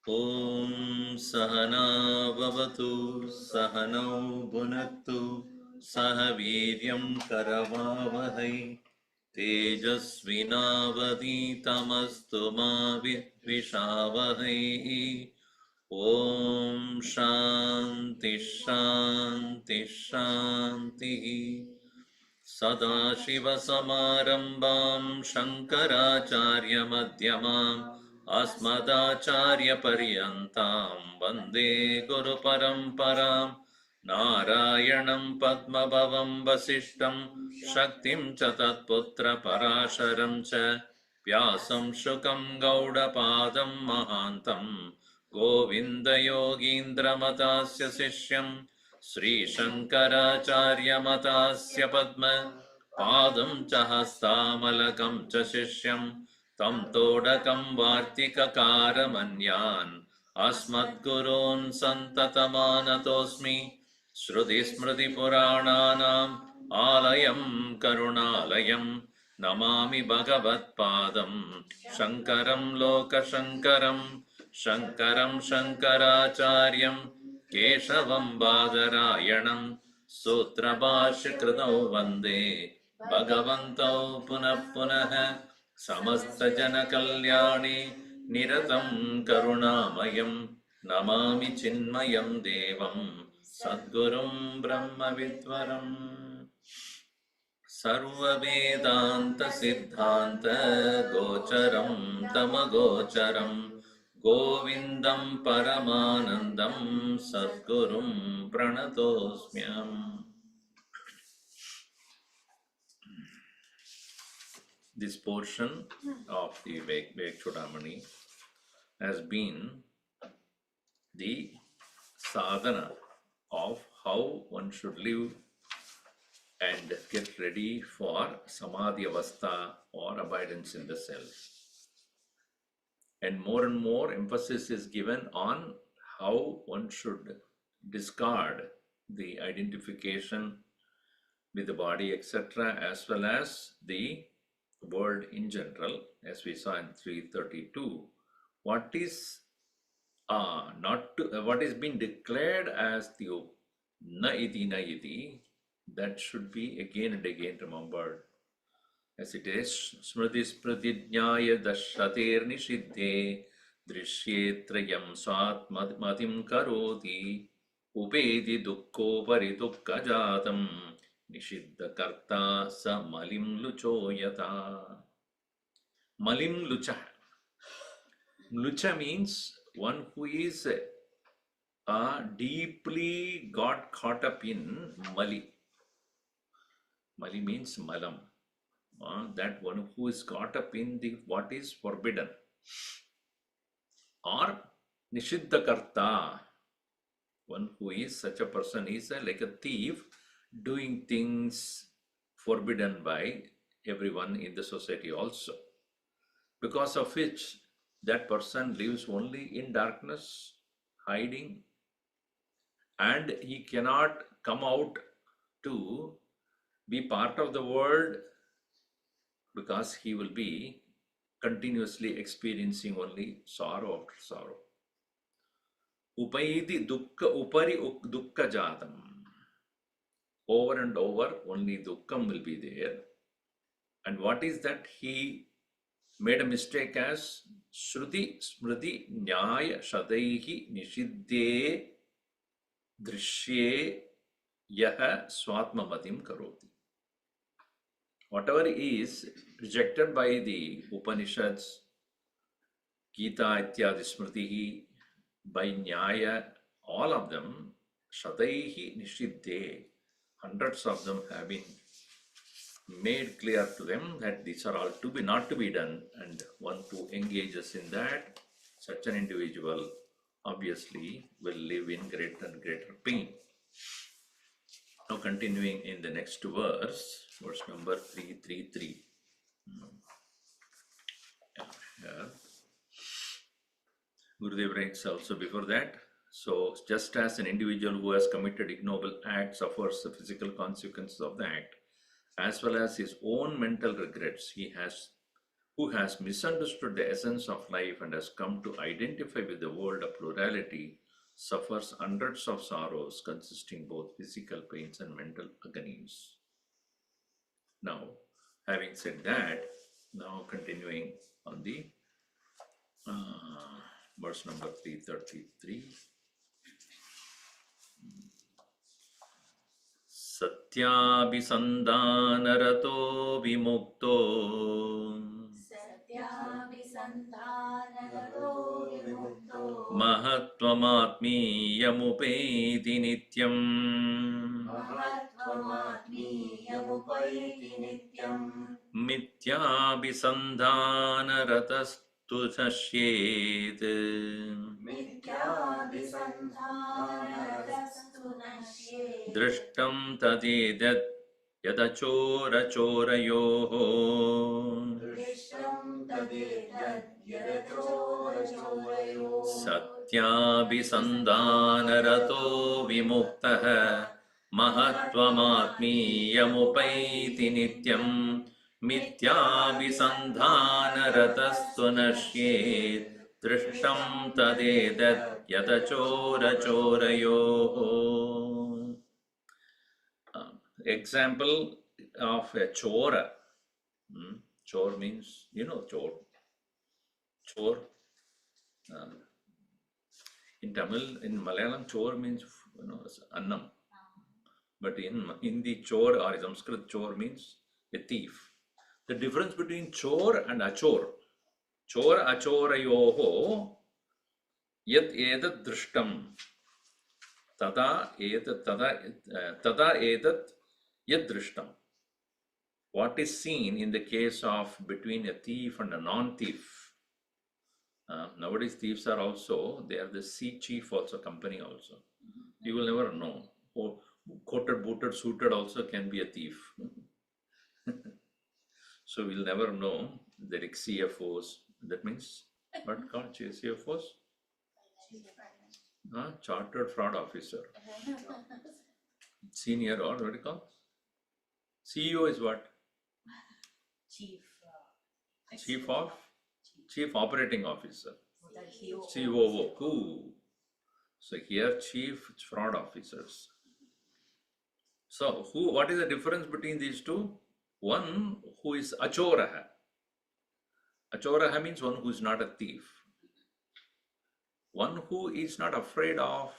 Om Sahana Vavatu Sahanau Bhunaktu Sahaviryam Karavavahai Tejasvinavaditamastu ma Vidvishavahai. Om Shanti Shanti Shanti. Sadashiva Samarambam Shankaracharya Madhyamam Asmadacharya Paryantam Vande Guru Paramparam Narayanam Padmabhavam Vasishtam Shaktim Chatatputra Parasharam Cha Vyasam Shukam Gaudapadam Mahantam Govinda Yogindra Matasya Sishyam Sri Shankaracharya Matasya Padma Padam Chahastamalakam Chashishyam Tam Todakam Vartikakara Manyan Asmat Gurun Santatamanatosmi Shruti Smriti Purananam Alayam Karunalayam Namami Bhagavat Padam Shankaram Loka Shankaram Shankaram Shankaracharyam Keshavam Badarayanam Sutrabhashikritau Vande Bhagavantau Punah Punah Samastha Kalyani Niratam Karunamayam Namami Chinmayam Devam Sadgurum Brahma Vidvaram Sarva Vedanta Siddhanta Gocharam Tamagocharam Govindam Paramanandam Sadgurum Pranatosmyam. This portion of the Vivekachoodamani has been the sadhana of how one should live and get ready for samadhi avastha or abidance in the self. And more emphasis is given on how one should discard the identification with the body, etc., as well as the world in general, as we saw in 332. What is what is being declared as the na iti, that should be again and again remembered. As it is, Smriti Spratijnaya Dashatir Nishidhe Drishye Trayam Swat Matim Karoti Upedi Dukko Paridukka Jatam Nishiddha Karta Sa Malim Lucho Yata. Malim Lucha. Lucha means one who is deeply got caught up in Mali. Mali means Malam. That one who is caught up in the what is forbidden, or Nishiddha Karta, one who is such a person is like a thief doing things forbidden by everyone in the society also, because of which that person lives only in darkness, hiding, and he cannot come out to be part of the world, because he will be continuously experiencing only sorrow after sorrow. Upaidi dukkha upari dukkha jatam. Over and over, only dukkham will be there. And what is that? He made a mistake as Shruti Smriti Nyaya Shadaihi Nishiddhe Drishye Yaha Swatma Matim Karoti. Whatever is rejected by the Upanishads, Gita, Ityadi Smritihi, by Nyaya, all of them, Shadaihi Nishiddhe, hundreds of them have been made clear to them that these are all to be not to be done, and one who engages in that, such an individual obviously will live in greater and greater pain. Now continuing in the next verse number 333. Yeah. Gurudev writes also before that. So, just as an individual who has committed ignoble act suffers the physical consequences of the act, as well as his own mental regrets, who has misunderstood the essence of life and has come to identify with the world of plurality, suffers hundreds of sorrows consisting both physical pains and mental agonies. Now, having said that, now continuing on the verse number 333. Satyabhisandanarato vimukto mahatvamatmiyamupeti nityam mityabhisandanaratastu nashyet दृष्टं तदेतत् यदचोरचोरयोः सत्याभिसन्धानरतो विमुक्तः महत्त्वमात्मीयमुपैति नित्यं मिथ्याभिसन्धानरतस्तु नश्येत् दृष्टं तदेतत् यदचोरचोरयोः. Example of a chora. Chor means, chor. Chor. In Tamil, in Malayalam, chor means, annam. But in Hindi, chor or Sanskrit, chor means a thief. The difference between chor and achor. Chor achorayoho yat edat drishtam. Tada edat yad drishtam. What is seen in the case of between a thief and a non-thief. Nowadays thieves are also, they are the sea chief also, company also. You will never know. Or coated, booted, suited also can be a thief. So we'll never know. The CFOs, that means, what called CFOs? Chartered fraud officer. Senior or what do you call? CEO is what? Chief Operating Officer. COO. So here chief fraud officers. So what is the difference between these two? One who is achoraha. Achoraha means one who is not a thief. One who is not afraid of,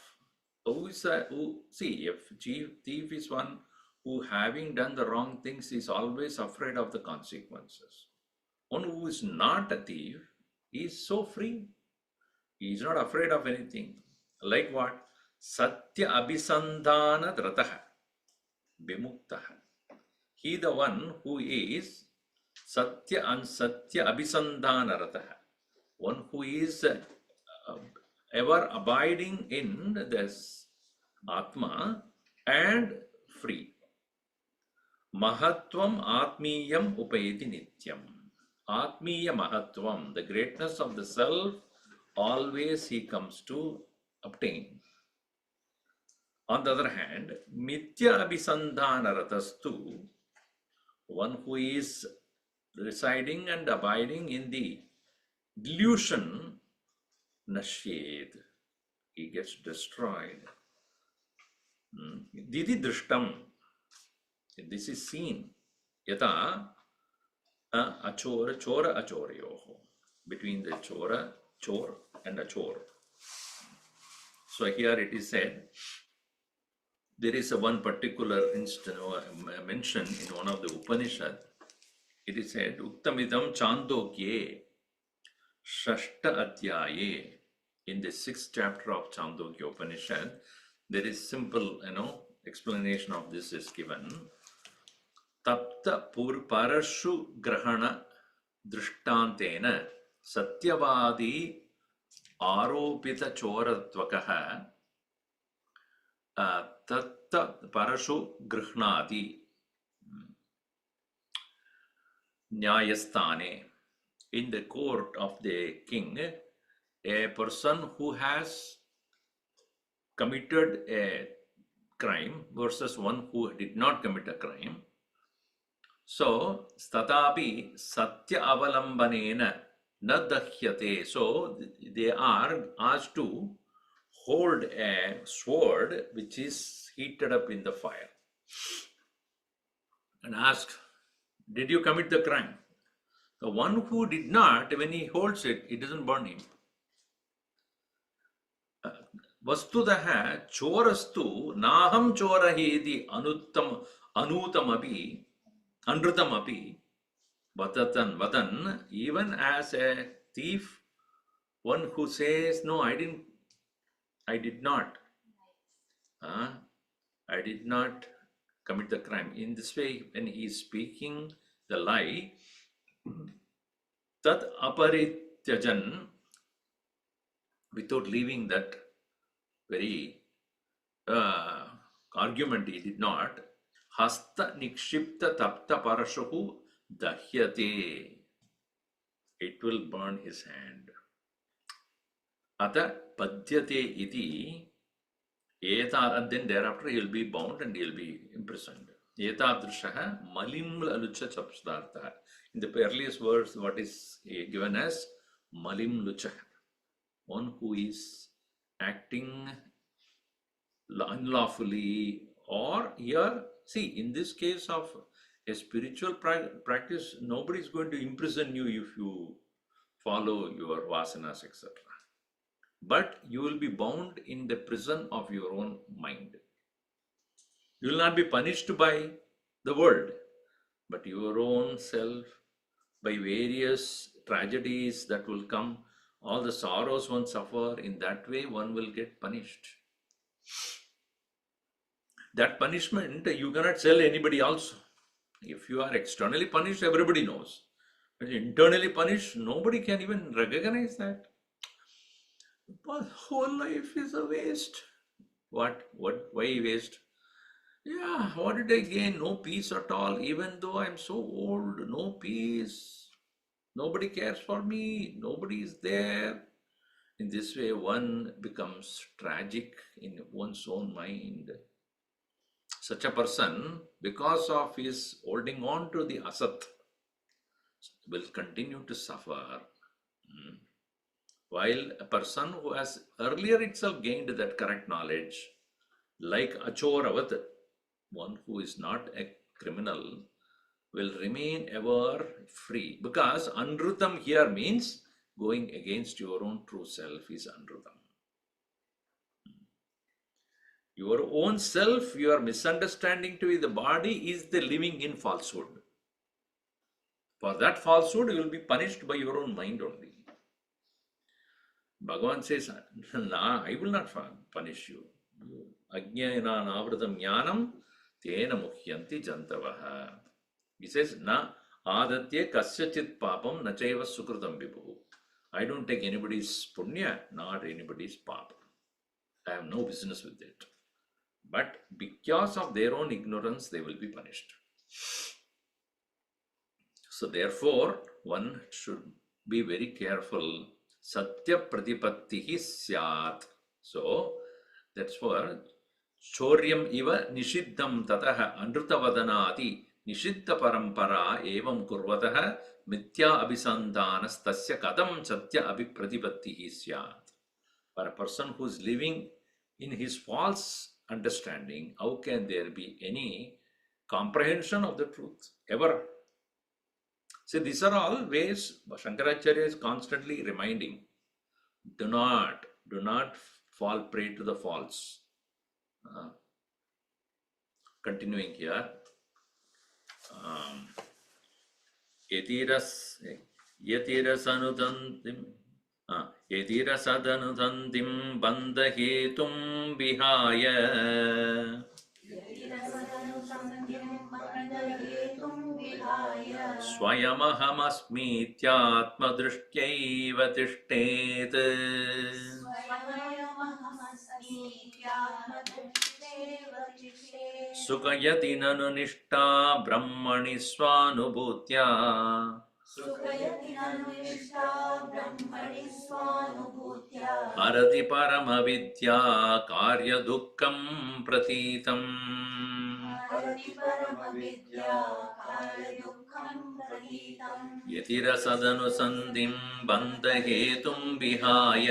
if chief thief is one who, having done the wrong things, is always afraid of the consequences. One who is not a thief is so free. He is not afraid of anything. Like what? Satya abhisandhana drataha vimuktaha. He the one who is Satya abhisandhana rataha. One who is ever abiding in this Atma and free. Mahatvam atmiyam upayati nityam. Atmiya mahatvam, the greatness of the self, always he comes to obtain. On the other hand, mithya abhisandhana ratastu, one who is residing and abiding in the delusion, nashyed, he gets destroyed. Didi drishtam, this is seen. Yata achora achorayoho, between the chor and achor. So here it is said, there is one particular instance mentioned in one of the Upanishad. It is said, Uktamidam Chandogye Shashta Adhyaye. In the 6th chapter of Chandogya Upanishad, there is simple, explanation of this is given. Tapta parashu grahana drishtantena satyavadi aropita choratvakaha tatta parashu grihnati nyayasthane. in the court of the king a person who has committed a crime versus one who did not commit a crime. So, statapi satya avalambanena na dahyate. So, they are asked to hold a sword which is heated up in the fire and asked, did you commit the crime? The one who did not, when he holds it, it doesn't burn him. वस्तुतः चोरस्तु नाहं चोरः इति अनूतमपि अनृतमपि वदन्, even as a thief, one who says, no, I did not commit the crime. In this way, when he is speaking the lie, tat aparityajan, without leaving that very argument, he did not. Hasta nikshipta tapta parashuhu dahyate. It will burn his hand. Ata padhyate iti. And then thereafter he will be bound and he will be imprisoned. Etadrishaha malim lucha chapsdartha. In the earliest verse, what is given as malim lucha? One who is acting unlawfully, or here, see, in this case of a spiritual practice, nobody is going to imprison you if you follow your vasanas, etc. But you will be bound in the prison of your own mind. You will not be punished by the world, but your own self, by various tragedies that will come, all the sorrows one suffer, in that way one will get punished. That punishment you cannot tell anybody also. If you are externally punished, everybody knows. But internally punished, nobody can even recognize that. But whole life is a waste. What? Why waste? Yeah, what did I gain? No peace at all. Even though I'm so old, no peace. Nobody cares for me. Nobody is there. In this way, one becomes tragic in one's own mind. Such a person, because of his holding on to the asat, will continue to suffer. While a person who has earlier itself gained that correct knowledge, like Achoravat, one who is not a criminal, will remain ever free. Because Anrutam here means going against your own true self is Anrutam. Your own self, your misunderstanding to the body is the living in falsehood. For that falsehood, you will be punished by your own mind only. Bhagavan says, nah, I will not punish you. Ajnana navratam jnanam tena muhyanti jantavaha. He says, na adatye kasyachit papam nachaiva sukrutam vibhu. I don't take anybody's punya, not anybody's papa. I have no business with it. But because of their own ignorance, they will be punished. So therefore, one should be very careful. Satya pratipattihi syat. So that's for choryam iva nishiddham tataha anrutavadanati nishiddha parampara evam kurvataha mithya abhisandanas tasya kadam satya abhipratipattihi syat. For a person who is living in his false understanding, how can there be any comprehension of the truth ever? See, these are all ways Shankaracharya is constantly reminding. Do not fall prey to the false. Continuing here. Yatirasanutantim bandhahetum vihaya स्वयमहमस्मीत्यात्मदृष्ट्यैव तिष्ठेत्. सुखयति ननु निष्ठा ब्रह्मणि स्वानुभूत्या सुखयति ननु निष्ठा ब्रह्मणि स्वानुभूत्या हरति परमविद्या कार्यदुःखं प्रतीतम् हरति परमविद्या कार्यदुःखं प्रतीतम् यतिरसदनुसन्धिं बन्धहेतुं विहाय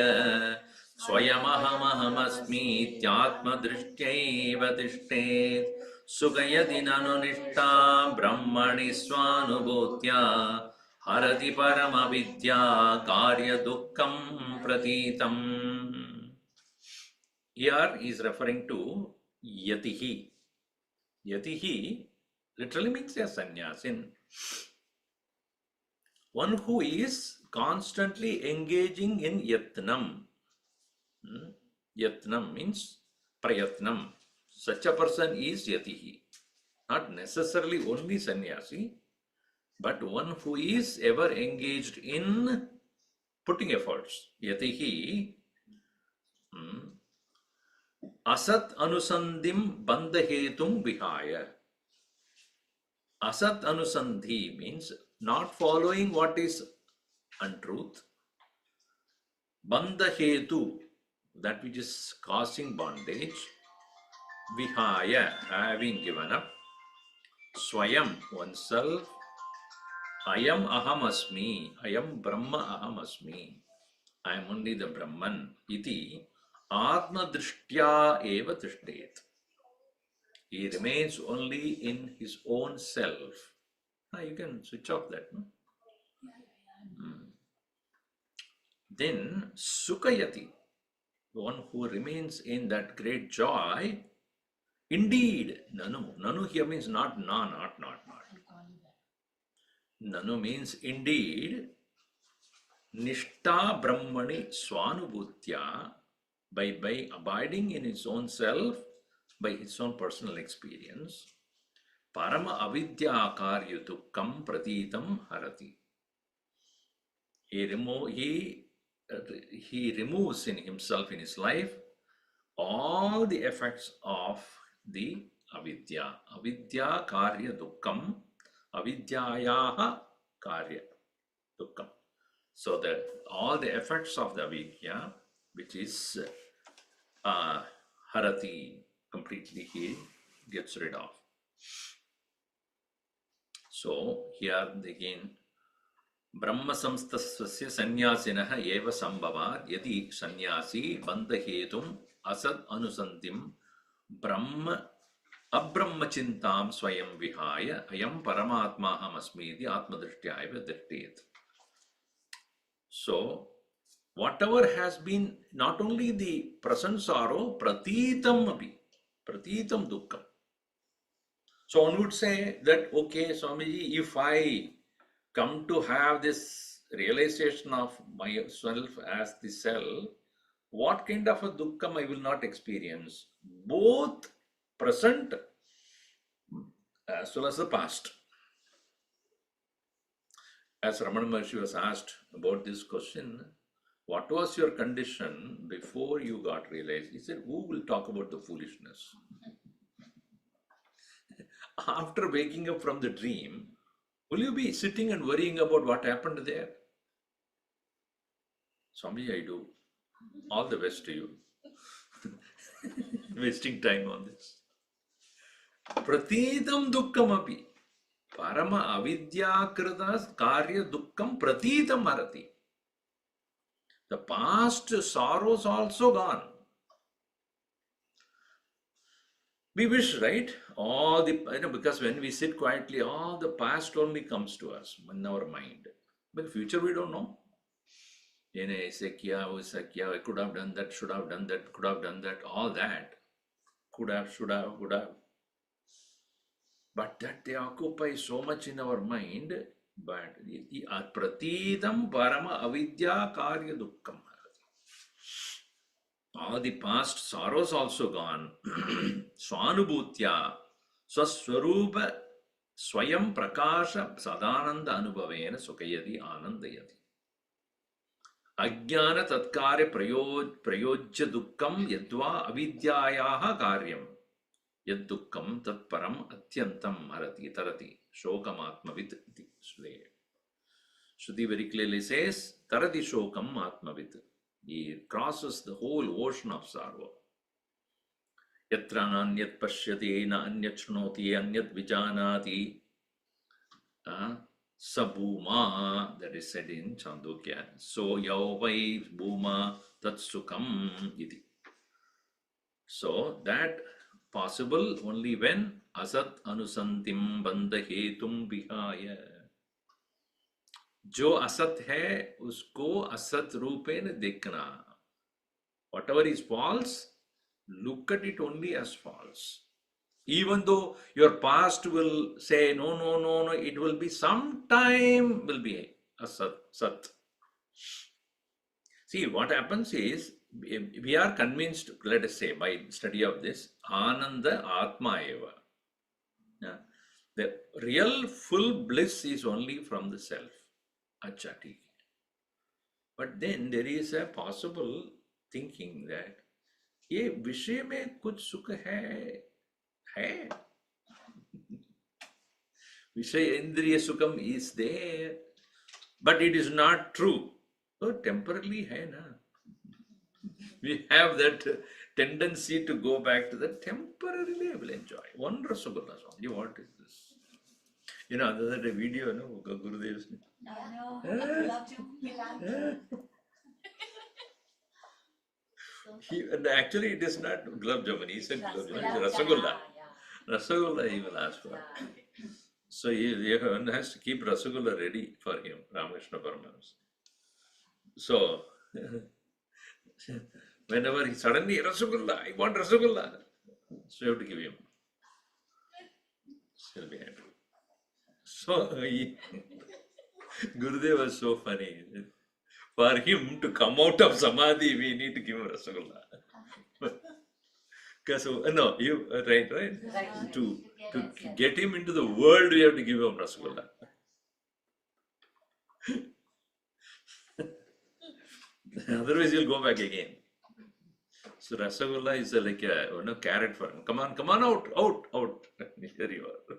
स्वयमहमहमस्मीत्यात्मदृष्ट्यैव तिष्ठेत् सुखयति ननु निष्ठा ब्रह्मणि स्वानुभूत्या हरति परमविद्या कार्यदुःखं प्रतीतम्. Here he is referring to yatihi. Yatihi literally means a sannyasin. One who is constantly engaging in yatnam. Yatnam means prayatnam. Such a person is yatihi. Not necessarily only sannyasi, but one who is ever engaged in putting efforts. Yatihi asat anusandhim bandhahetum vihaya. Asat anusandhi means not following what is untruth. Bandhahetu, that which is causing bondage. Vihaya, having given up. Swayam, oneself. Ayam aham asmi, ayam brahma aham asmi. I am only the Brahman. Iti atma drishtya eva tishtet. He remains only in his own self. Now you can switch off that, no? Then sukayati, one who remains in that great joy. Indeed, nanu here means not na, not. Nanu means indeed, nishta brahmani swanubhutya, by abiding in his own self, by his own personal experience, parama avidya karya dukkam pratitam harati. He removes in himself, in his life, all the effects of the avidya. Avidya karya dukkam, avidyayaha karya dukkam. So that all the effects of the avidya, which is harati, completely he gets rid of. So here again, Brahma samstasya sannyasinah eva sambhavat yati sannyasi bandhahetum asad anusantim brahma abrahma chintam swayam vihaya ayam paramatma ahamasmiti atmadrishtya eva dirtet. So whatever has been, not only the present sorrow, pratitam api, pratitam dukkam. So one would say that, okay, Swamiji, if I come to have this realization of myself as the self, what kind of a dukkam I will not experience? Both present as well as the past. As Ramana Maharshi was asked about this question, what was your condition before you got realized? He said, who will talk about the foolishness? After waking up from the dream, will you be sitting and worrying about what happened there? Swami, I do. All the best to you. Wasting time on this. Pratitam dukkam api. Parama avidyakrita karya dukkam pratitam arati. The past sorrows also gone. We wish, right? All the, because when we sit quietly, all the past only comes to us in our mind. But future we don't know. I could have done that, should have done that, could have done that, all that. Could have, should have, would have. But that they occupy so much in our mind. But pratitam parama avidya karya dukkam. All the past sorrows also gone. Swanubhutya swaswarupa swayam prakasha sadananda anubhavena sukayati anandayati. Ajnana tatkare prayojya dukkam yadva avidyayaha karyam. Yad dukkam tat param atyantam harati tarati shokamatmavit iti. Shruti very clearly says, Tarati Shokam Atmavit. He crosses the whole ocean of sorrow. Yatra nanyat pashyati na anyat shrunoti anyat vijanati. Sabhuma, that is said in Chandogya. So yavai bhuma tatsukam iti. So that possible only when asat anusantim bandhetum vihaya. जो असत है उसको असत रूपेण देखना. Whatever is false, look at it only as false. Even though your past will say no, no, no, no, it will be sometime will be asat, sat. See, what happens is we are convinced, let us say, by study of this, Ananda Atma Eva. Yeah. The real full bliss is only from the self. Achati. But then there is a possible thinking that ये विषय में कुछ सुख है विषय इंद्रिय सुखम is there, but it is not true. So temporarily है ना. We have that tendency to go back to the temporarily I will enjoy. One Rasagola song. What is this? You know, other than a video, no, Gurudev's. No, I love to Vedanta. And actually, it is not gulab jamun. He said gulab jamun. It's Rasagola. Rasagola he will ask for. So one has to keep Rasagola ready for him, Ramakrishna Paramahamsa. So whenever he suddenly Rasagola, I want Rasagola. So you have to give him. He'll be happy. So Gurudev was so funny. For him to come out of samadhi, we need to give him Rasagola. Because no, you right. To get him into the world, we have to give him Rasagola. Otherwise, he'll go back again. So Rasagola is like a carrot for him. Come on, out. Here you are.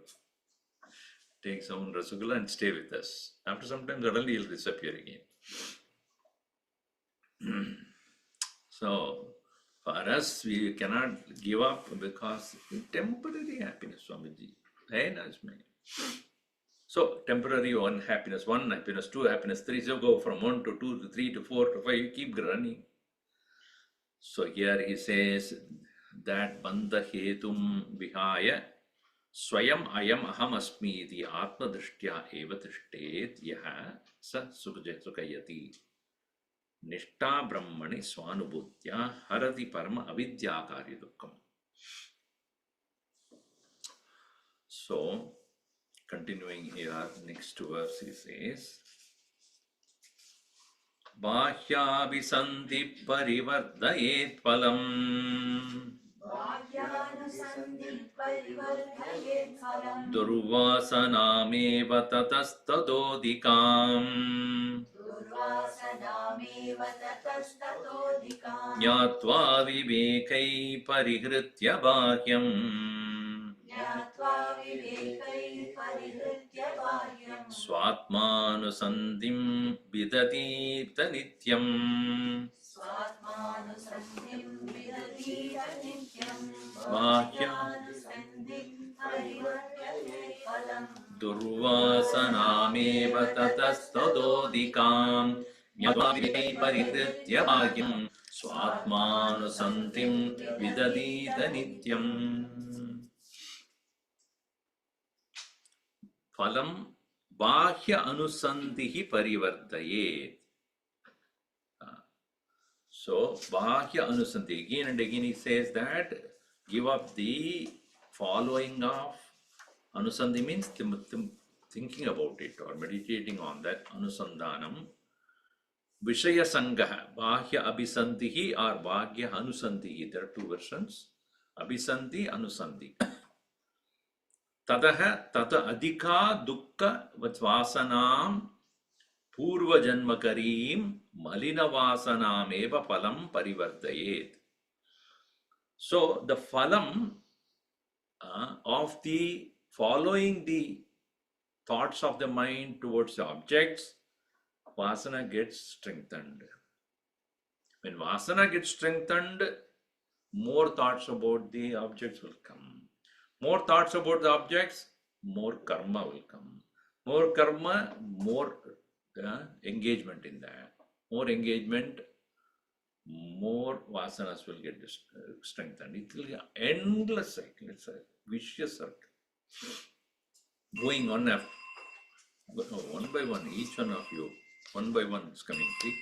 Take some Rasagola and stay with us. After some time, suddenly he'll disappear again. So, for us, we cannot give up because temporary happiness, Swamiji. Hey, nice man. So, temporary one happiness, two happiness, three. So, go from 1 to 2 to 3 to 4 to 5. You keep running. So, here he says that bandha hetum vihaya swayam ayam aham asmi iti atma drishtya eva drishtet yaha sa sukayati. Nishta Brahmani Swanubhutya Harati Parama Avidyakari Dukkam. So, continuing here, next verse he says, Bahya Visanti Parivardayet Palam Durvasanameva Tatastadodikam Nyatva Vivekai Parihritya Bahyam Swatmanusandim Vidati Tanityam Durvasanameva Tatastadodikam Nyatva Parihritya Bhagyam Swatmanusantim Vidadita Nityam. Phalam Bahya Anusantihi Parivardayet. So, Bahya Anusanti. Again and again he says that give up the following of Anusanti means thinking about it or meditating on that. Anusandanam. Vishaya Sangaha. Bahya Abhisantihi or Bahya Anusantihi. There are two versions. Abhisanti, Anusanti. Tadaha tata adhika dukkha vasanam purva janmakarim malina vasanam eva phalam parivardayet. So the phalam of the following the thoughts of the mind towards the objects Vasana gets strengthened. When Vasana gets strengthened, more thoughts about the objects will come. More thoughts about the objects, more karma will come. More karma, more engagement in that. More engagement, more vasanas will get strengthened. It will be an endless cycle. It's a vicious circle. Going on after, one by one, each one of you, one by one is coming. See?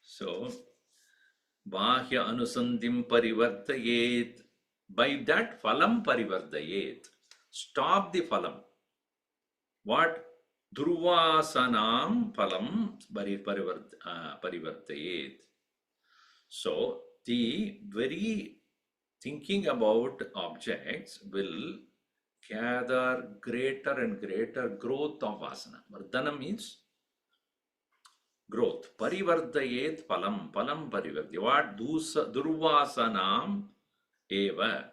So, Bahya anusantim parivartayet. By that, phalam parivartayet. Stop the phalam. What? Durvasanam phalam parivartayet. So, the very thinking about objects will gather greater and greater growth of vasana. Vardhana means growth. Parivardayet phalam. Phalam parivartayet. What? Durvasanam eva.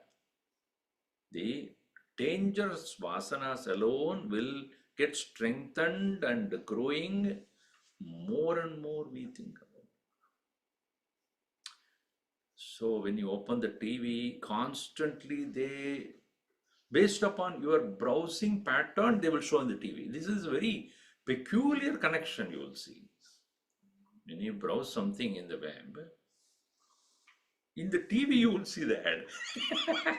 The dangerous vasanas alone will get strengthened and growing more and more we think about. So when you open the TV, constantly they, based upon your browsing pattern, they will show on the TV. This is a very peculiar connection you will see. When you browse something in the web, in the TV you will see the ad.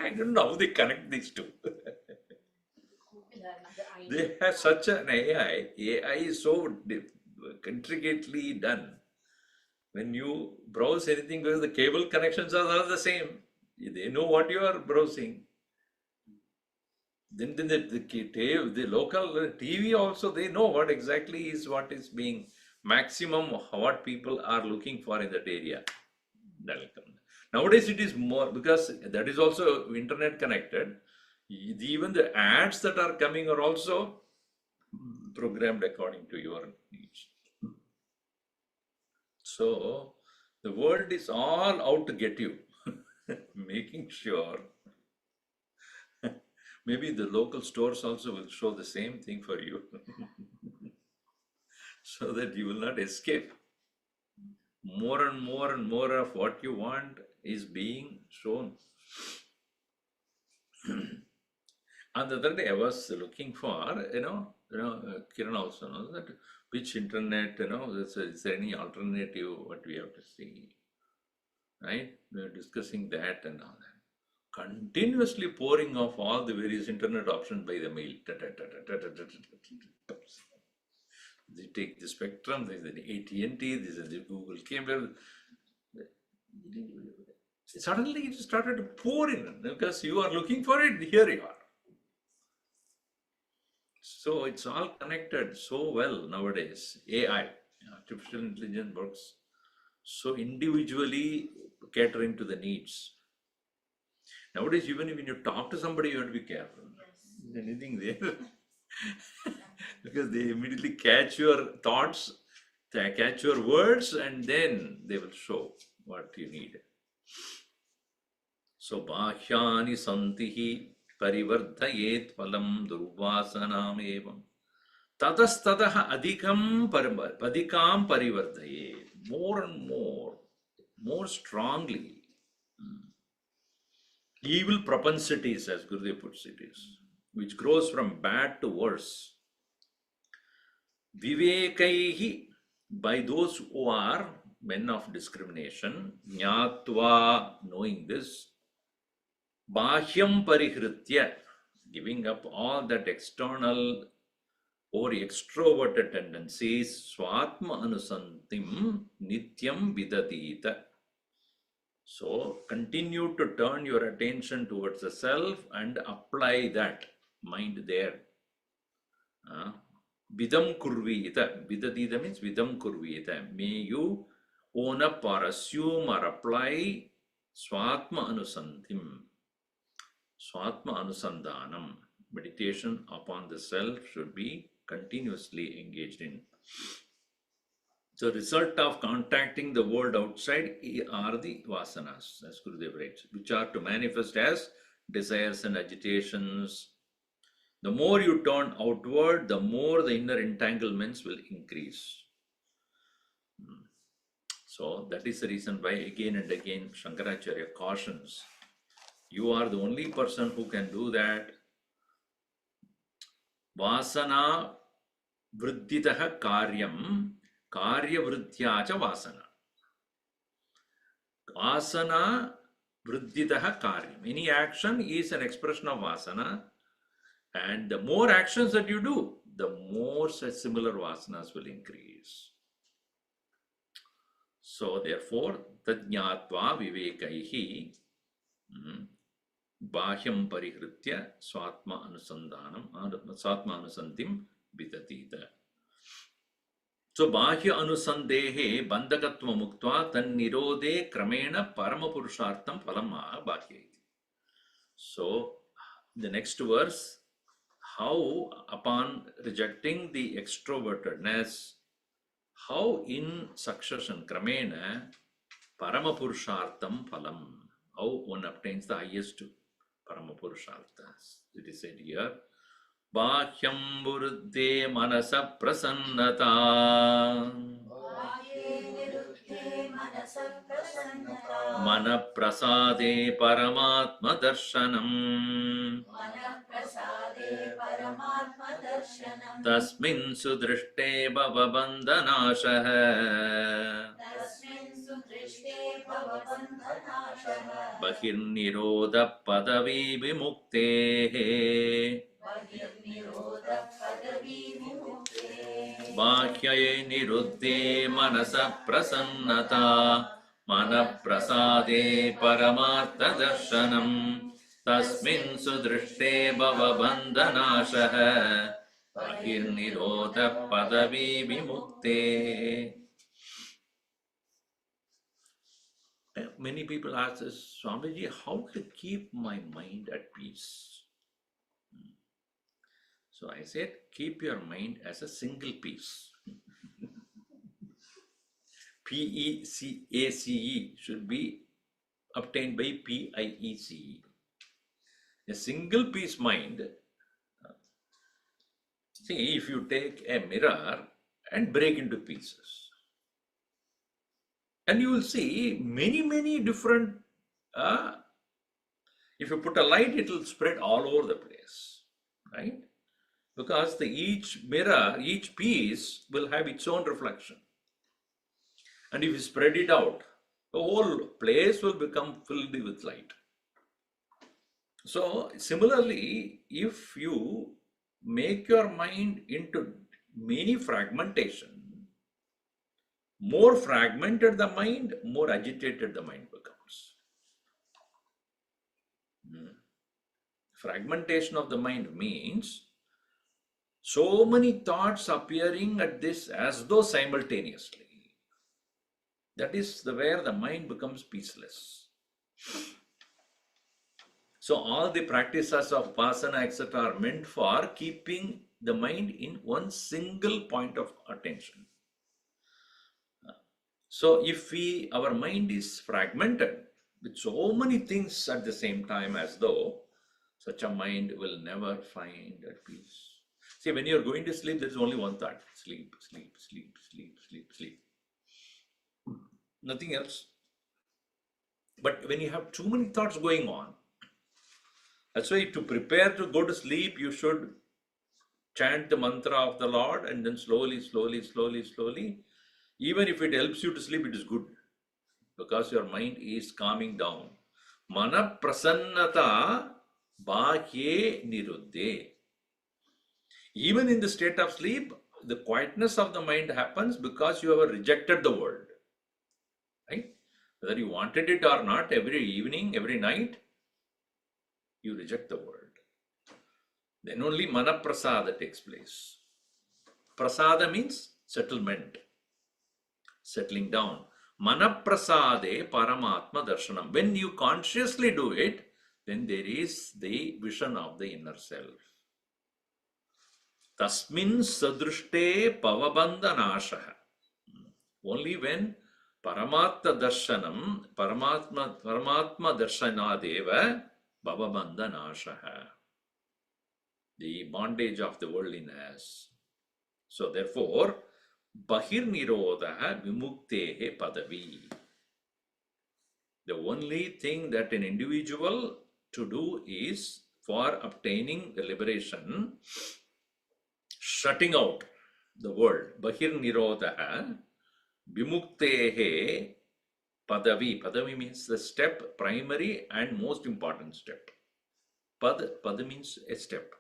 I don't know how they connect these two. They have such an AI. AI is so intricately done. When you browse anything, because the cable connections are all the same. They know what you are browsing. Then the local TV also, they know what exactly is what is being maximum, what people are looking for in that area. That will come. Nowadays it is more, because that is also internet connected. Even the ads that are coming are also programmed according to your needs. So the world is all out to get you, making sure. Maybe the local stores also will show the same thing for you, so that you will not escape. More and more and more of what you want is being shown. And the other day I was looking for, Kiran also knows that which internet, is there any alternative, what we have to see, right? We are discussing that and all that. Continuously pouring off all the various internet options by the mail. They take the Spectrum, this is the AT&T, this is the Google Cable. Suddenly it started to pour in, because you are looking for it, here you are. So it's all connected so well nowadays. AI, artificial intelligence, works so individually catering to the needs. Nowadays, even when you talk to somebody, you have to be careful. Is anything there? Because they immediately catch your thoughts, they catch your words, and then they will show what you need. So, Bhashyani Santihi Parivardhayet Phalam Durvasanam Evam. Tadastadaha Adhikam Parivardhayet. More and more strongly. Evil propensities, as Gurudev puts it, is, which grows from bad to worse. Vivekaihi, by those who are men of discrimination, Jnatva, knowing this, Bahyam Parihritya, giving up all that external or extroverted tendencies, Swatma Anusantim Nityam Vidadita. So continue to turn your attention towards the self and apply that mind there. Vidam kurvita. Vidadita means vidam kurvita. May you own up or assume or apply swatma anusantim. Swatma anusandhanam. Meditation upon the self should be continuously engaged in. So, result of contacting the world outside are the vasanas, as Gurudev writes, which are to manifest as desires and agitations. The more you turn outward, the more the inner entanglements will increase. So that is the reason why again and again Shankaracharya cautions, you are the only person who can do that. Vasana vridditaha karyam karya vriddhya cha vasana. Vasana vridditaha karyam. Any action is an expression of vasana, and the more actions that you do, the more such similar vasanas will increase. So therefore, tadnyatva vivekaihi bahyam parihritya swatma anusantim vitatita. So bahya anusandehe bandhakatva muktva tan nirode kramena paramapurushartham phalam bahya. So the next verse, how upon rejecting the extrovertedness, how in succession, kramena, paramapurushartham phalam, how one obtains the highest paramapurusharthas. It is said here, bahyam buruddhe manasa prasannata, mana prasade paramatma darshanam, tasmin sudrishte bhavabandhanashah, bahirnirodha padavi vimuktehe, bahyaye niruddhe manasa prasannata, mana prasade paramartha darshanam, tasmin sudrishte bhavabandhanashah, bahirnirodha padavi vimuktehe. Many people ask us, Swamiji, how to keep my mind at peace? So I said, keep your mind as a single piece. P-E-C-A-C-E should be obtained by P-I-E-C-E. A single piece mind. See, if you take a mirror and break into pieces, and you will see many different, if you put a light, it will spread all over the place, right? Because each mirror, each piece will have its own reflection. And if you spread it out, the whole place will become filled with light. So similarly, if you make your mind into many fragmentation, more fragmented the mind, more agitated the mind becomes. Fragmentation of the mind means so many thoughts appearing at this as though simultaneously. That is where the mind becomes peaceless. So all the practices of Upasana, etc. are meant for keeping the mind in one single point of attention. So if our mind is fragmented with so many things at the same time, as though, such a mind will never find at peace. See, when you're going to sleep, there is only one thought: sleep, sleep, sleep, sleep, sleep, sleep. Nothing else. But when you have too many thoughts going on, that's why to prepare to go to sleep, you should chant the mantra of the Lord, and then slowly, even if it helps you to sleep, it is good, because your mind is calming down. Mana prasannata bahye niruddhe. Even in the state of sleep, the quietness of the mind happens because you have rejected the world. Right? Whether you wanted it or not, every evening, every night, you reject the world. Then only mana prasada takes place. Prasada means settlement, settling down. Mana prasade paramatma darshanam. When you consciously do it, then there is the vision of the inner self. Tasmin sadrishte pavabandhanashaha. Only when paramatma darshanam, paramatma darshanadeva bhavabandhanashaha. the bondage of the worldliness. So therefore, Bahirnirodha Vimuktehe Padavi. The only thing that an individual to do is for obtaining the liberation, shutting out the world. Bahirnirodha Vimuktehe Padavi. Padavi means the step, primary and most important step. Pad means a step.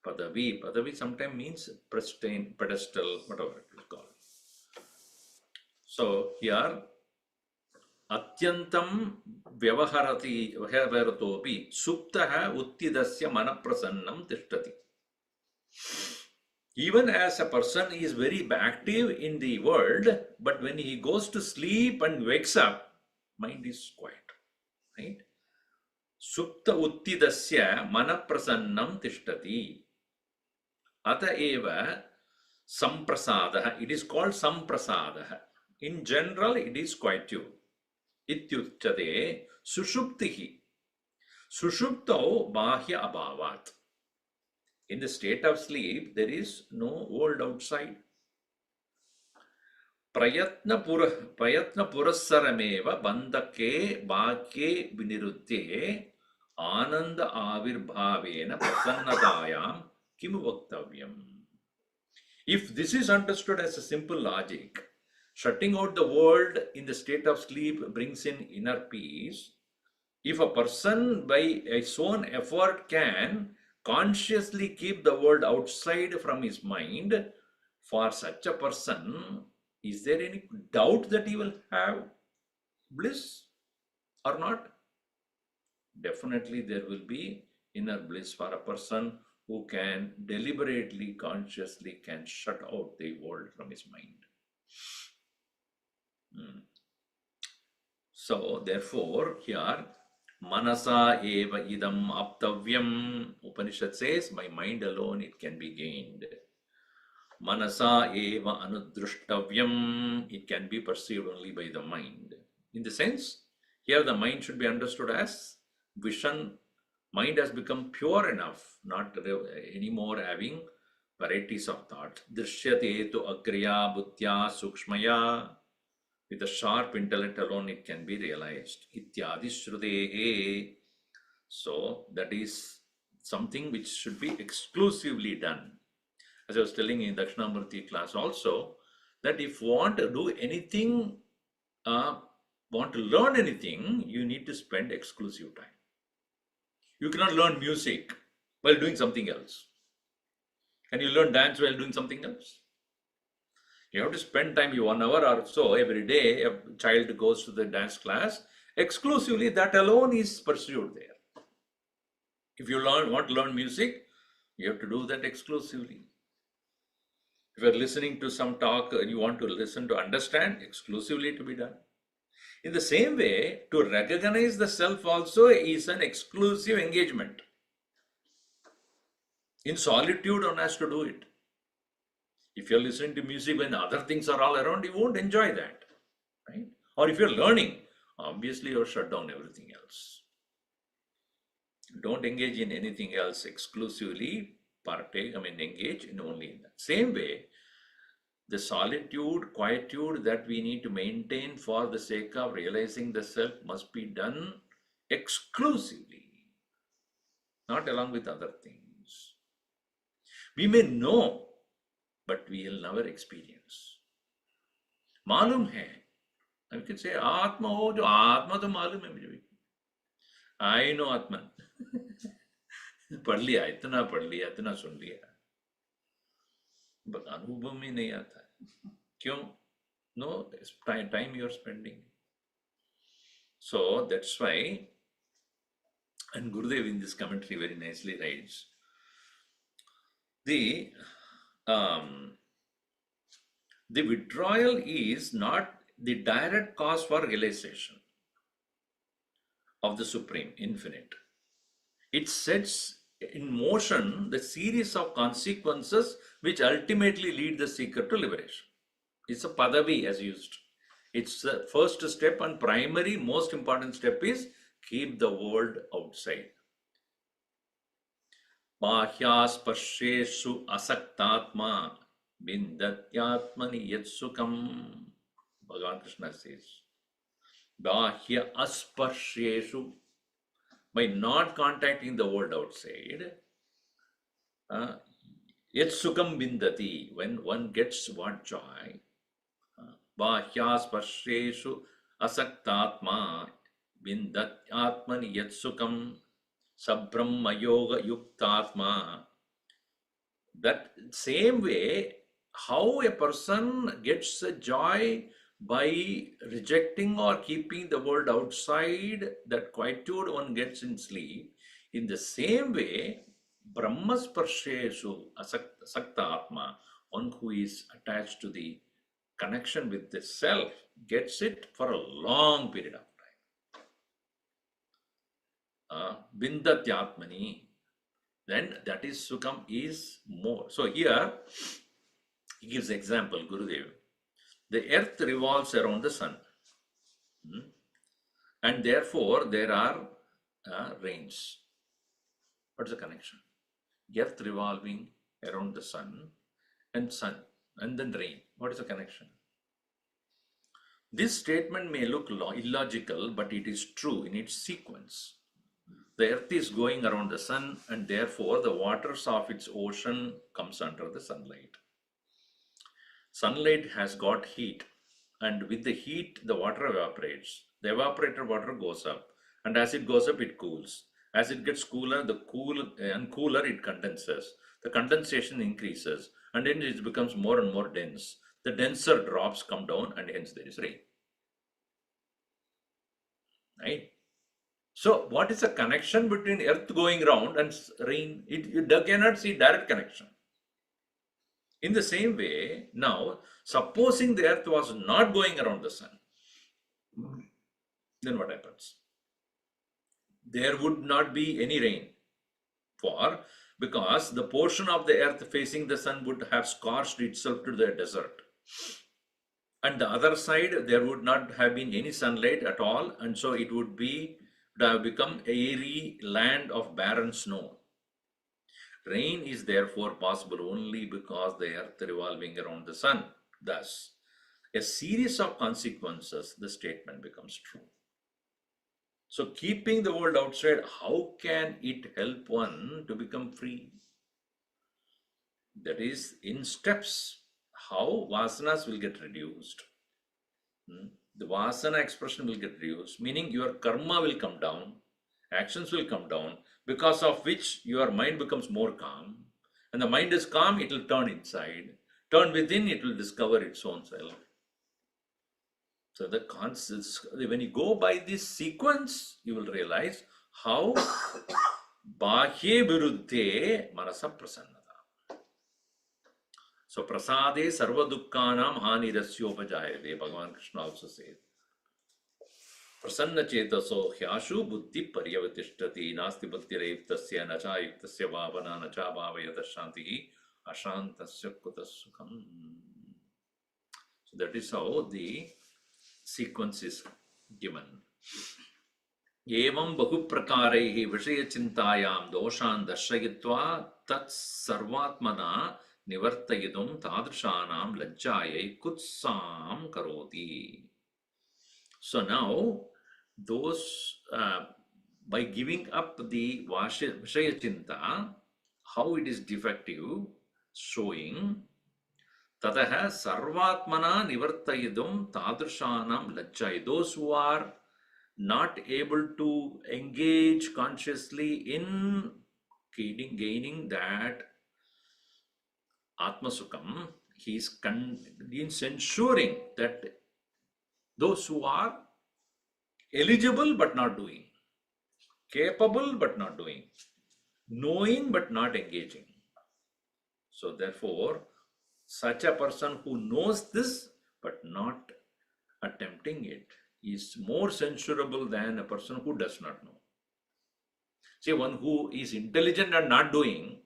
Padavi sometimes means pristine, pedestal, whatever it is called. So here, Atyantam Vyavaharatopi Suptaha Uttidasya Manaprasannam Tishtati. Even as a person is very active in the world, but when he goes to sleep and wakes up, mind is quiet, right? Supta Uttidasya Manaprasannam Tishtati. Ataeva Samprasadaha. It is called Samprasadaha. In general, it is quietude. Ityuchate Sushuptihi. Sushuptao Bahya Abhavat. In the state of sleep, there is no world outside. Prayatna Purassarameva Bandake Bhakye Viniruddhe Ananda Avirbhavena Prasannadayam Kimu Vaktavyam. If this is understood as a simple logic, shutting out the world in the state of sleep brings in inner peace. If a person by his own effort can consciously keep the world outside from his mind, for such a person, is there any doubt that he will have bliss or not? Definitely there will be inner bliss for a person who can deliberately, consciously can shut out the world from his mind. So therefore here Manasa eva idam aptavyam. Upanishad says, by mind alone it can be gained. Manasa eva anudrushtavyam. It can be perceived only by the mind. In the sense, here the mind should be understood as vision. Mind has become pure enough, not anymore having varieties of thought. Drishyate tu agriya buddhya sukshmaya. With a sharp intellect alone, it can be realized. Ityadi shrudehe. So that is something which should be exclusively done. As I was telling in Dakshinamurti class also, that if you want to do anything, want to learn anything, you need to spend exclusive time. You cannot learn music while doing something else. Can you learn dance while doing something else? You have to spend time, 1 hour or so every day. A child goes to the dance class, exclusively that alone is pursued there. If you want to learn music, you have to do that exclusively. If you are listening to some talk and you want to listen to understand, exclusively to be done. In the same way, to recognize the self also is an exclusive engagement. In solitude, one has to do it. If you're listening to music when other things are all around, you won't enjoy that, right? Or if you're learning, obviously you'll shut down everything else. Don't engage in anything else exclusively, engage in only in that. Same way, the solitude, quietude that we need to maintain for the sake of realizing the self must be done exclusively, not along with other things. We may know, but we will never experience. मालूम है. I can say आत्मा हो जो आत्मा तो मालूम है मुझे भी. I know Atman. पढ़ लिया, इतना पढ़ लिया, इतना सुन लिया, but अनुभव में नहीं आता. क्यों? No time you are spending. So that's why, and Gurudev in this commentary very nicely writes, the withdrawal is not the direct cause for realization of the Supreme Infinite. It sets in motion the series of consequences which ultimately lead the seeker to liberation. It's a padavi as used. It's the first step and primary, most important step is keep the world outside. Bahyaspasheshu asaktatma bindatyatmani yatsukam. Bhagavan Krishna says, Bahya asparsheshu, by not contacting the world outside, yatsukam bindati, when one gets what joy, Bahyaspasheshu asaktatma bindatyatmani yatsukam sabrahma yoga yuktatma. That same way, how a person gets a joy by rejecting or keeping the world outside, that quietude one gets in sleep, in the same way, Brahmasparsheshu asakta atma, one who is attached to the connection with the self, gets it for a long period of time. Bindatyatmani, then that is Sukham is more. So here he gives example, Gurudev. The earth revolves around the sun, and therefore there are rains. What is the connection? Earth revolving around the sun, and then rain. What is the connection? This statement may look illogical, but it is true in its sequence. The earth is going around the sun, and therefore the waters of its ocean comes under the sunlight. Sunlight has got heat, and with the heat the water evaporates. The evaporated water goes up, and as it goes up it cools. As it gets cooler, cooler it condenses. The condensation increases, and then it becomes more and more dense. The denser drops come down, and hence there is rain. Right? So, what is the connection between earth going round and rain? You cannot see direct connection. In the same way, now, supposing the earth was not going around the sun, then what happens? There would not be any rain, because the portion of the earth facing the sun would have scorched itself to the desert. And the other side, there would not have been any sunlight at all, and so it would have become airy land of barren snow. Rain is therefore possible only because the earth revolving around the sun. Thus, a series of consequences, the statement becomes true. So, keeping the world outside, how can it help one to become free? That is, in steps, how vasanas will get reduced. The vasana expression will get reduced, meaning your karma will come down, actions will come down, because of which your mind becomes more calm. And the mind is calm, it will turn inside. Turn within, it will discover its own self. So the concepts, when you go by this sequence, you will realize how bahye viruddhe manasa prasannata. So prasade sarva dukkhanam hanirasyopajayate, Bhagavan Krishna also says. Prasanna chetaso hyashu buddhi paryavatishthati nasti buddhirayuktasya nacha yuktasya bhavana nacha bhavayata shantihi ashantasya kutasukam. So that is how the sequence is given. Evam bahu prakaraihi vishaya chintayam doshan darshayitva tat sarvatmana nivartayidum tadrishanam lajjayai kutsam karoti. So now, those, by giving up the Vishaya Chinta, how it is defective, showing Tataha Sarvatmana Nivartayidum Tadrishanam Lajjai. Those who are not able to engage consciously in gaining that Atma Sukham, he is ensuring that those who are eligible but not doing, capable but not doing, knowing but not engaging. So therefore, such a person who knows this but not attempting it is more censurable than a person who does not know. See, one who is intelligent and not doing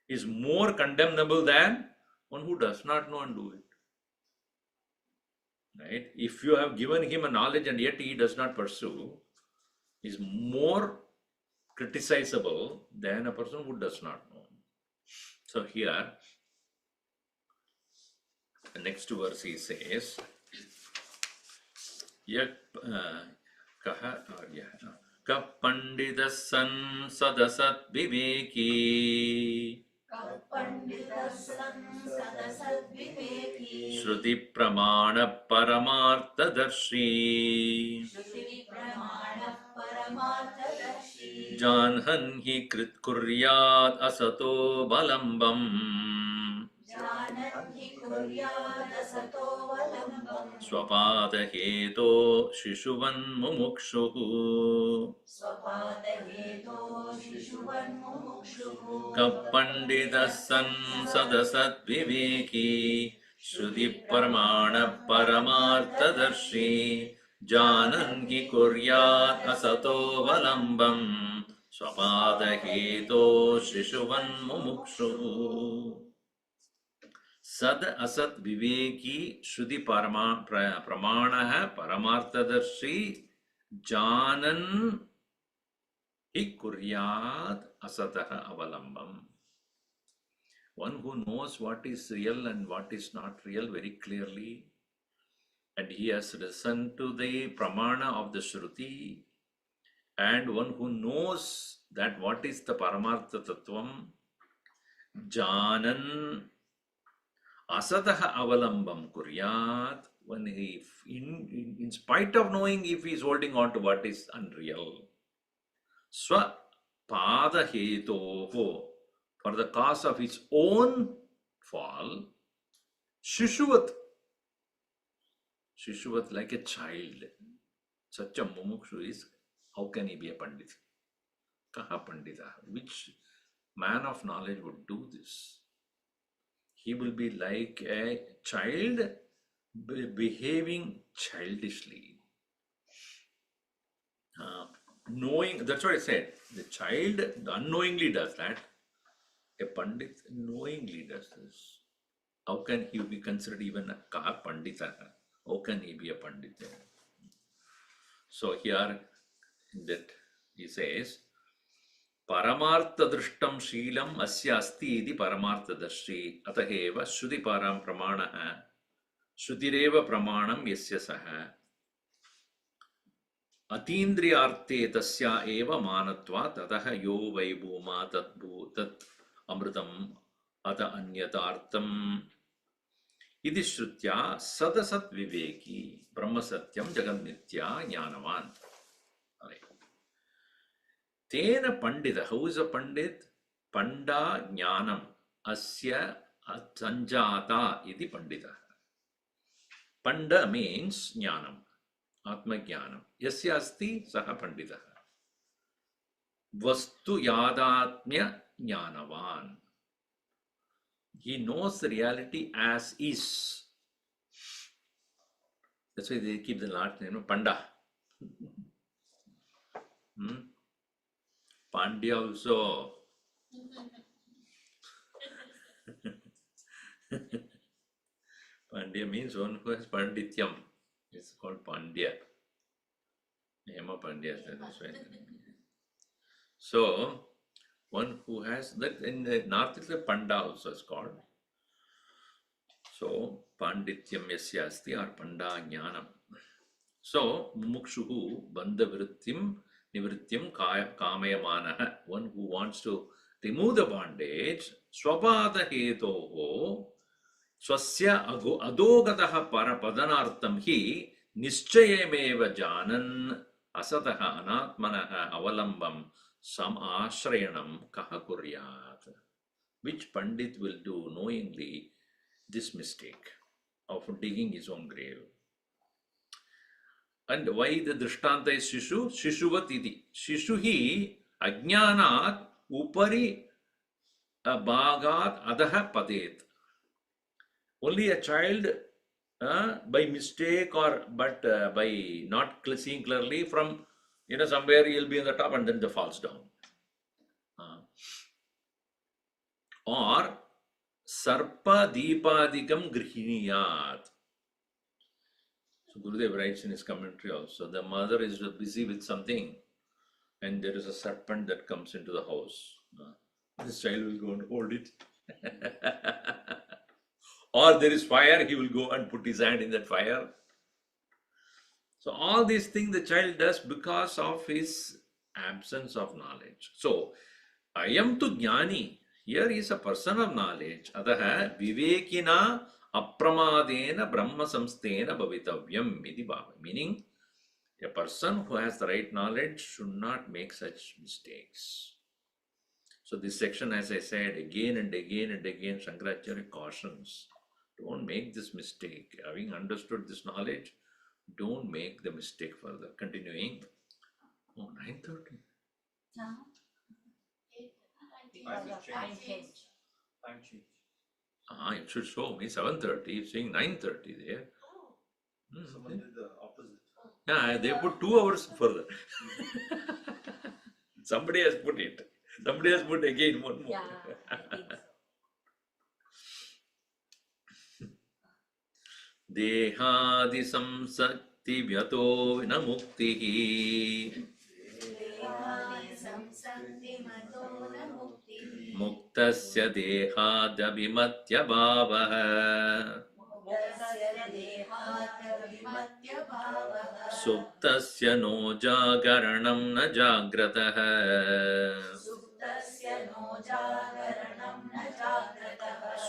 is more condemnable than one who does not know and do it. Right? If you have given him a knowledge and yet he does not pursue, is more criticizable than a person who does not know. So here, the next verse he says, Yak kaha ka pandita san sadasat viveki Panditasan Shruti pramana paramarthadarshi Janhan hi krit kuryat asato balambam Swapadaheto shishuvan mumukshuhu Kappandidasan sadasat viveki Shruti pramana paramarthadarshi Janan hi kuryat asato valambam Swapadaheto shishuvan mumukshuhu Sad asat viveki Shruti pramana paramarthadarshi Janan hi kuryat asataha avalambam. One who knows what is real and what is not real very clearly, and he has listened to the pramana of the Shruti, and one who knows that what is the Paramartha Tattvam, Janan asataha avalambam kuryat, when he, in spite of knowing if he is holding on to what is unreal, swa pada hetoho, for the cause of his own fall, Shishuvat, like a child. Such a mumukshu is, how can he be a pandit? Kaha pandita? Which man of knowledge would do this? He will be like a child behaving childishly. Knowing, that's what I said. The child unknowingly does that. A pandit knowingly does this. How can he be considered even a kaha pandita? How can he be a pandit? So here that he says, Paramartha drishtam sheelam asya asti iti paramartha darshi ataheva shruti param pramanaha shrutireva pramanam yasya saha atindriyarte tasya eva manatva tataha yo vai bhuma tat amritam ata anyatartam iti shrutya sadasat viveki brahma satyam jagan nitya jnanavan. Tena pandita, who is a pandit? Panda jnanam asya sanjata iti pandita. Panda means jnanam, atma jnanam. Yasya asti saha pandita. Vastu yadatmya jnanavan. He knows the reality as is. That's why they keep the last name Panda. Pandya also. Pandya means one who has Pandityam. It's called Pandya. Yama Pandya. So, one who has that in the north is a Panda also is called. So, Pandityam yasya asti or Panda jnanam. So, mumukshuhu bandha vrittim nivrittyam kamayamanaha. One who wants to remove the bondage, swapada hetoho swasya adogataha parapadanartam hi nischayameva janan asataha anatmanaha avalambam sam ashrayanam kaha kuryat. Which Pandit will do knowingly this mistake of digging his own grave. And why the drishtanta is Shishu? Shishuvat iti. Shishu hi ajnanat upari bhagat adaha padet. Only a child by mistake or by not seeing clearly from somewhere he'll be on the top and then the falls down. Or sarpa deepadikam grihiniyat. So Gurudev writes in his commentary also, the mother is busy with something and there is a serpent that comes into the house. This child will go and hold it. Or there is fire, he will go and put his hand in that fire. So all these things the child does because of his absence of knowledge. So, ayam tu jnani. Here is a person of knowledge. Ataha vivekina apramadena brahma samstena bhavitavyam iti bhava. Meaning, a person who has the right knowledge should not make such mistakes. So this section, as I said, again and again and again, Shankaracharya cautions. Don't make this mistake. Having understood this knowledge, don't make the mistake further. Continuing. Oh, 9:30. Now, Time change. It should show me 7:30. It's saying 9:30 there. Someone did the opposite. Yeah, they put 2 hours further. Somebody has put it. Somebody has put again one more. Yeah, I think so. Dehadi samsakti vyato vina muktihi muktasya dehadabhimatya bhavaha suptasya no jagaranam na jagrataha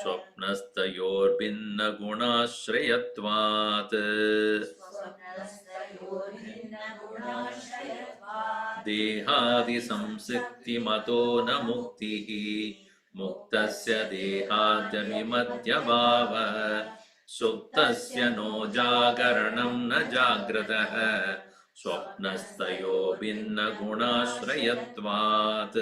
स्वप्नस्तयोर्भिन्न गुणाश्रयत्वात् देहादि संसिक्तिमतो न मुक्तिः मुक्तस्य देहाद्यभिमत्य भावः सुप्तस्य no जागरणं न जाग्रतः स्वप्नस्तयो भिन्न गुणाश्रयत्वात्.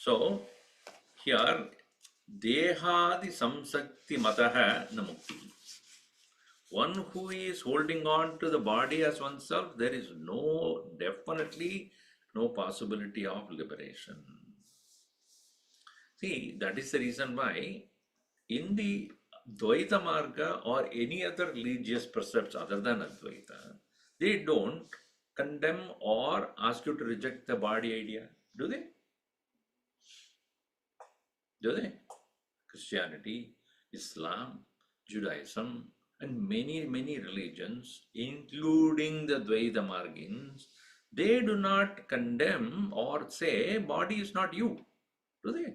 So, here, dehadi samsakti mataha namukti. One who is holding on to the body as oneself, there is definitely no possibility of liberation. See, that is the reason why in the Dvaita Marga or any other religious precepts other than Advaita, they don't condemn or ask you to reject the body idea, do they? Do they? Christianity, Islam, Judaism, and many religions, including the Dvaita Margins, they do not condemn or say body is not you, do they?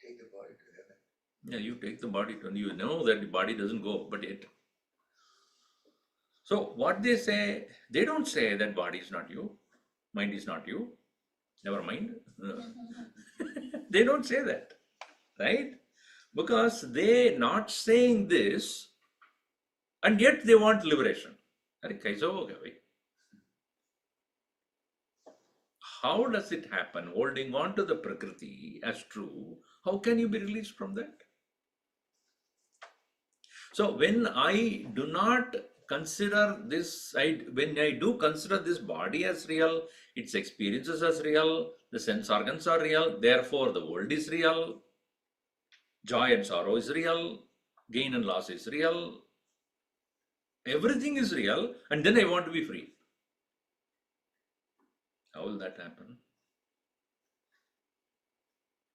Take the body to heaven. Yeah, you take the body to, you know that the body doesn't go, but it. So what they say, they don't say that body is not you, mind is not you, never mind. They don't say that, right? Because they not saying this, and yet they want liberation. How does it happen? Holding on to the Prakriti as true, how can you be released from that? So when I do not consider this, when I do consider this body as real, its experiences as real, the sense organs are real, therefore the world is real, joy and sorrow is real, gain and loss is real, everything is real, and then I want to be free. How will that happen?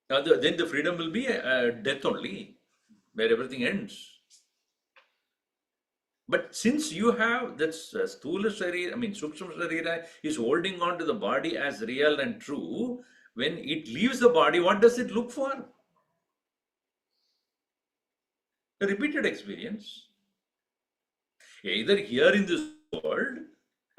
Then the freedom will be death only, where everything ends. But since you have that Sthula Sharira, Sukshma Sharira is holding on to the body as real and true, when it leaves the body, what does it look for? A repeated experience. Either here in this world,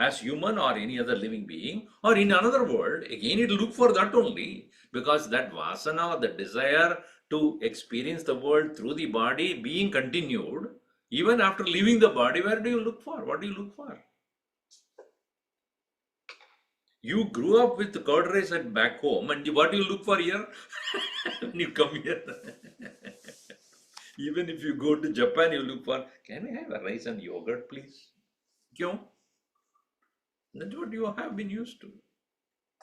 as human or any other living being, or in another world, again it will look for that only, because that vasana, the desire to experience the world through the body being continued, even after leaving the body, where do you look for? What do you look for? You grew up with the curd rice at back home, and what do you look for here? When you come here. Even if you go to Japan, you look for, can I have a rice and yogurt, please? Kyun? That's what you have been used to.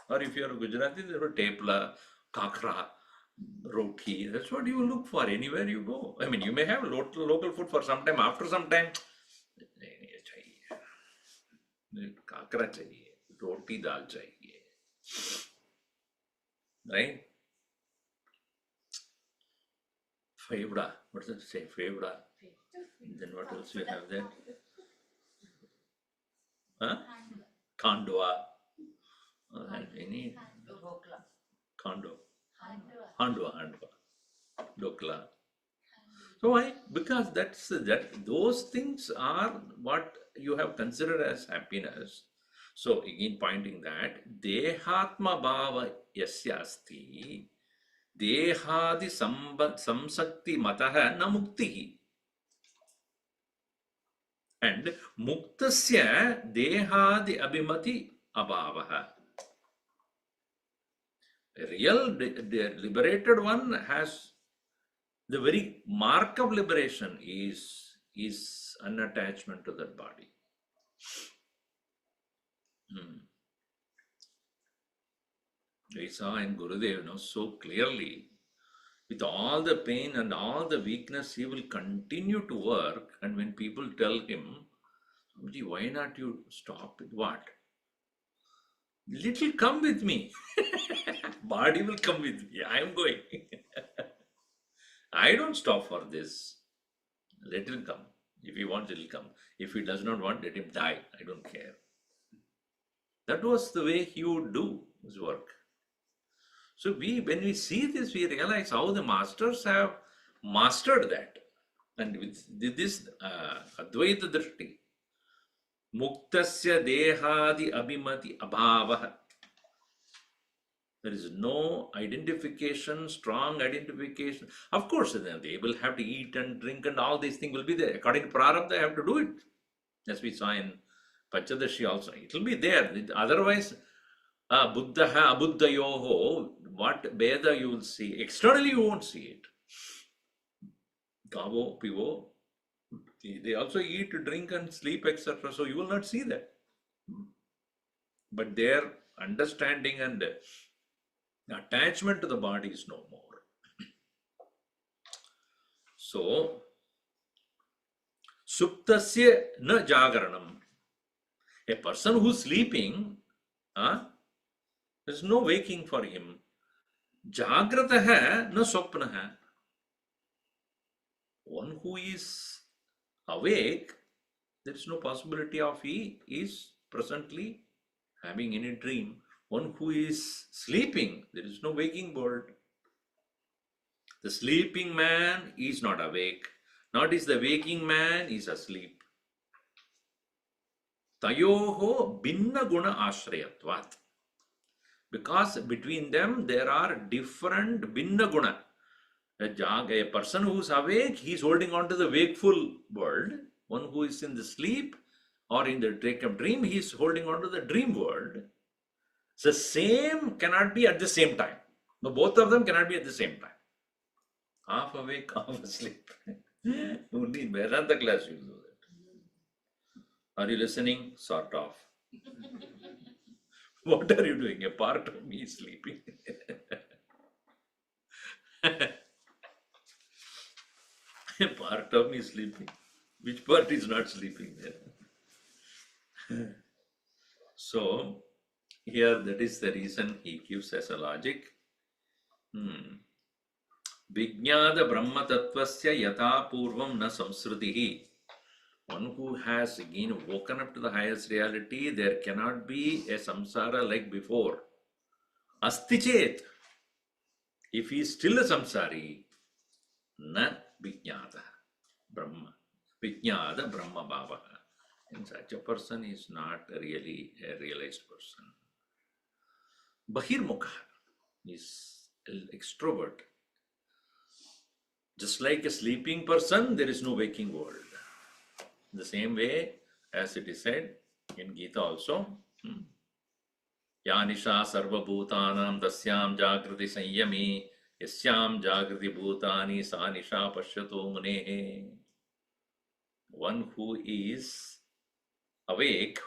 Or if you are a Gujarati, there are tepla, kakra, roti. That's what you look for anywhere you go. You may have local food for some time. After some time, काकरा चाहिए, रोटी दाल चाहिए, right? Fevda, what does it say? Fevda. Then what else you have there? Huh? Khandwa. Any Dokla. Khando. Handwa. Dokla. So why? Because those things are what you have considered as happiness. So again pointing that Dehatma Bhava Yasya Asti Dehadi Samsakti Mataha Na Muktihi. And Muktasya Dehadi Abhimati Abhavaha. A real the liberated one has the very mark of liberation is unattachment to that body. We saw in Gurudev, so clearly, with all the pain and all the weakness, he will continue to work. And when people tell him, why not you stop it? What? Little come with me. Body will come with me. I am going. I don't stop for this. Let him come. If he wants, he'll come. If he does not want, let him die. I don't care. That was the way he would do his work. So when we see this, we realize how the masters have mastered that. And with this Advaita Drishti, Muktasya Dehadi Abhimati Abhava. There is no identification, strong identification. Of course, they will have to eat and drink and all these things will be there. According to Prarabdha, they have to do it. As we saw in Pachadashi also. It will be there. Otherwise, Buddhaha, Abuddhayoho, what Veda you will see. Externally, you won't see it. Gavo, Pivo, they also eat, drink and sleep, etc. So you will not see that. But their understanding and attachment to the body is no more. So, Suptasya na jagaranam. A person who is sleeping, there is no waking for him. Jagrataha na swapnaha. One who is awake, there is no possibility of he is presently having any dream. One who is sleeping, there is no waking world. The sleeping man is not awake, not is the waking man is asleep. Tayoho binna guna ashrayatvat. Because between them there are different binna guna. A person who is awake, he is holding on to the wakeful world. One who is in the sleep or in the dream, he is holding on to the dream world. The same cannot be at the same time. No, both of them cannot be at the same time. Half awake, half asleep. Only in Vedanta class you do that. Are you listening? Sort of. What are you doing? A part of me is sleeping. A part of me is sleeping. Which part is not sleeping there? So, here that is the reason he gives as a logic. Vijnada Brahma Tattvasya Yatha Purvam Na Samsrutihi. One who has again woken up to the highest reality, there cannot be a samsara like before. Asti chet. If he is still a samsari, na vijnada Brahma. Vijnada Brahma Bhava. And such a person is not really a realized person. Bahirmukha is an extrovert. Just like a sleeping person, there is no waking world. The same way as it is said in Gita also. Ya nisha sarva bhutanam tasyam jagrati sanyami yasyam jagrati bhutani sa nisha pashyato munehe. One who is awake,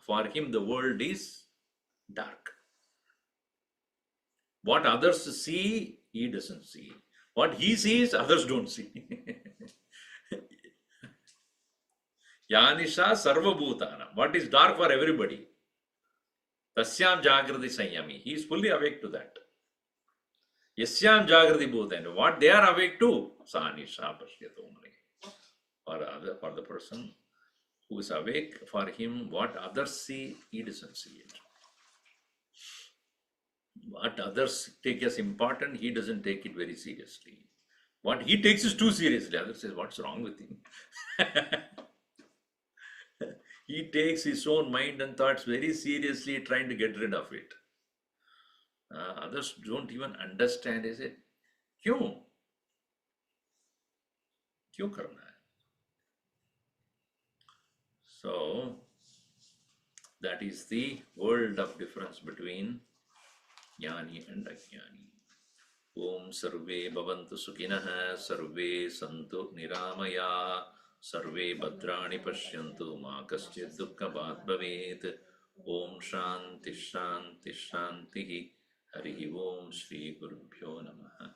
for him the world is dark. What others see, he doesn't see. What he sees, others don't see. Yanisha Sarva Bhutanam. What is dark for everybody? Tasyam Jagrati Sanyami. He is fully awake to that. Yasyam Jagrati Bhutani. What they are awake to? Sanisha Pashyatomani. For the person who is awake, for him, what others see, he doesn't see it. What others take as important, he doesn't take it very seriously. What he takes is too seriously. Others says, what's wrong with him? He takes his own mind and thoughts very seriously, trying to get rid of it. Others don't even understand. They say, क्यों? क्यों करना है? So, that is the world of difference between Jnani and Ajnani. Om Sarve Bhavantu Sukhinah, Sarve Santu Niramaya, Sarve Bhadrani Pashyantu, Ma Kaschid Dukkha Bhat Bhavet. Om Shanti Shanti Shanti. Harihi Om Shri Gurubhyo Namaha.